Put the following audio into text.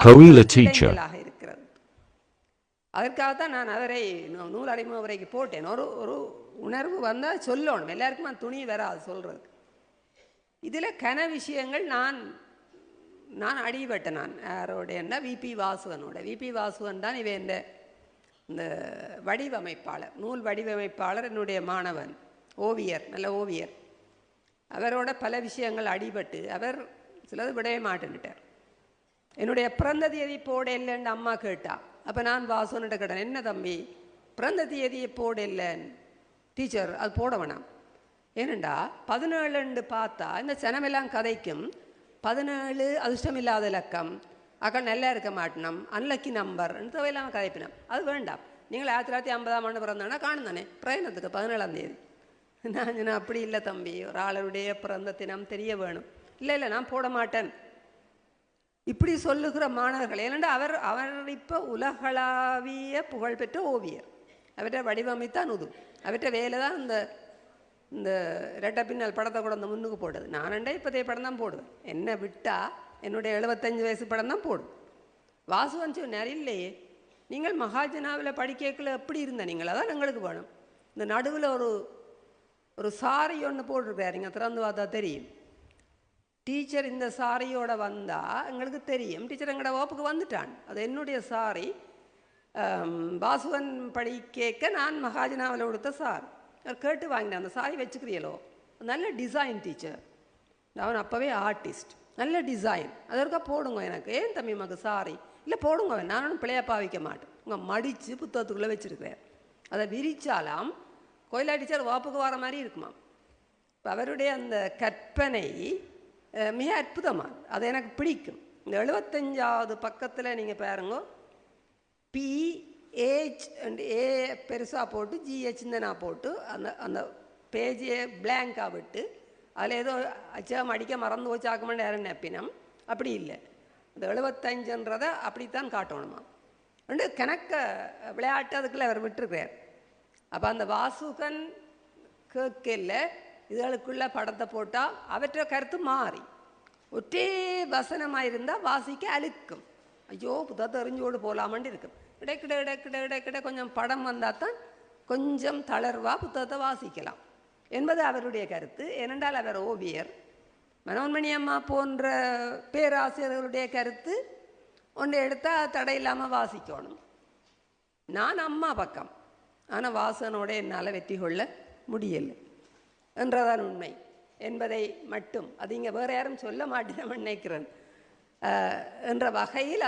Kawila teacher. இருக்கிறது. அதற்காகத்தான் நான் அவரை நூல் அறிமுக உரைக்கு போட்டேன். ஒரு உணர்வு வந்தால் சொல்லணும், எல்லாருக்குமா துணி வராது சொல்றதுக்கு. இதில் கன விஷயங்கள் நான் அடிபட்டேன். நான் யாரோடைய விபி வாசுவனோட. விபி வாசுவன் தான் இவன் இந்த வடிவமைப்பாளர், நூல் வடிவமைப்பாளர், என்னுடைய மாணவன், ஓவியர், நல்ல ஓவியர். அவரோட பல விஷயங்கள் அடிபட்டு அவர் சிலது விடவே மாட்டேன்னுட்டார். என்னுடைய பிறந்த தேதி போட இல்லைன்னு அம்மா கேட்டா. அப்போ நான் வாசுவன்கிட்ட கேட்டேன், என்ன தம்பி பிறந்த தேதியை போட இல்லைன்னு? டீச்சர் அது போட வேணாம், ஏனண்டா 17 பார்த்தா இந்த சனமெல்லாம் கதைக்கும் 17 அதிர்ஷ்டமில்லாத இலக்கம், அக்கா நல்லா இருக்க மாட்டணும், அன்லக்கி நம்பர் எல்லாம் கதைப்பினோம். அது வேண்டாம், நீங்கள் 1950ஆம் ஆண்டு பிறந்தானா காணும் தானே பிரயணத்துக்கு 17ஆம் தேதி. நான் அப்படி இல்லை தம்பி, ஒரு ஆளருடைய பிறந்த தினம் தெரிய வேணும். இல்லை நான் போட மாட்டேன் இப்படி சொல்லுகிற மாணவர்கள். ஏனென்றா அவர் இப்போ உலகளாவிய புகழ்பெற்ற ஓவியர். அவற்றை வடிவமைத்தான் உது, அவற்றை வேலை தான் இந்த ரெட்ட பின்னல் படத்தை கூட அந்த முன்னுக்கு போடுது. நானண்டா இப்போதைய படம் தான் போடுவேன், என்ன விட்டால் என்னுடைய 75 வயசு படம் தான் போடும். வாசுவன் சொன்னார், இல்லையே நீங்கள் மகாஜனாவில் படிக்கல எப்படி இருந்த நீங்கள், அதான் எங்களுக்கு வேணும். இந்த நடுவில் ஒரு சாரி ஒன்று போட்டிருக்காரு, நீங்கள் திறந்து பார்த்தா தெரியும். டீச்சர் இந்த சாரியோட வந்தால் எங்களுக்கு தெரியும் டீச்சர் எங்களோட வகுப்புக்கு வந்துட்டான், அது என்னுடைய சாரி. வாசுவன் படிக்க நான் மகாஜனாவில் கொடுத்த சார் கேட்டு வாங்கினேன். அந்த சாரி வச்சுக்கிறீங்களோ, நல்ல டிசைன் டீச்சர், அவன் அப்போவே ஆர்டிஸ்ட், நல்ல டிசைன், அதற்காக போடுங்க எனக்கு. ஏன் தம்பி மக்கு சாரி இல்லை போடுங்க, நானும் பிள்ளையப்பா வைக்க மாட்டேன், உங்கள் மடித்து புத்தகத்துக்குள்ளே வச்சுருக்கிறேன். அதை விரிச்சாலாம் கோயிலா டீச்சர் வகுப்புக்கு வர மாதிரி இருக்குமா. இப்போ அவருடைய அந்த கற்பனை மிக அற்புதமாக, அது எனக்கு பிடிக்கும். இந்த 75ஆவது பக்கத்தில் நீங்கள் பாருங்க, பிஹெச் அண்ட் ஏ பெருசாக போட்டு ஜிஹெச்ன்னு நான் போட்டு அந்த பேஜையை பிளாங்காக விட்டு அதில் ஏதோ அச்சம் அடிக்க மறந்து வச்சு ஆக்கமாட்டேன் யாரும் நப்பினம். அப்படி இல்லை, இந்த 75ன்றதை அப்படித்தான் காட்டணுமா. ரெண்டு கணக்க விளையாட்டு அதுக்குள்ளே அவர் விட்டுருக்கிறார். அப்போ அந்த வாசுகன் கேட்கல இதுகளுக்குள்ள படத்தை போட்டால் அவற்றை கருத்து மாறி ஒற்றே வசனமாக இருந்தால் வாசிக்க அழுக்கும். ஐயோ புத்தகத்தை எறிஞ்சோடு போகலாமண்டு இருக்கும். இடைக்கிட கொஞ்சம் படம் வந்தால் தான் கொஞ்சம் தளர்வாக புத்தகத்தை வாசிக்கலாம் என்பது அவருடைய கருத்து. ஏனென்றால் அவர் ஓவியர். மனோன்மணி அம்மா போன்ற பேராசிரியர்களுடைய கருத்து ஒன்று எடுத்தால் தடை இல்லாமல் வாசிக்கணும். நான் அம்மா பக்கம், ஆனால் வாசனோட என்னால் வெற்றி கொள்ள முடியலை என்றதான் உண்மை என்பதை மட்டும், அது இங்கே வேறு யாரும் சொல்ல மாட்டேன்னு நினைக்கிறேன் என்ற வகையில்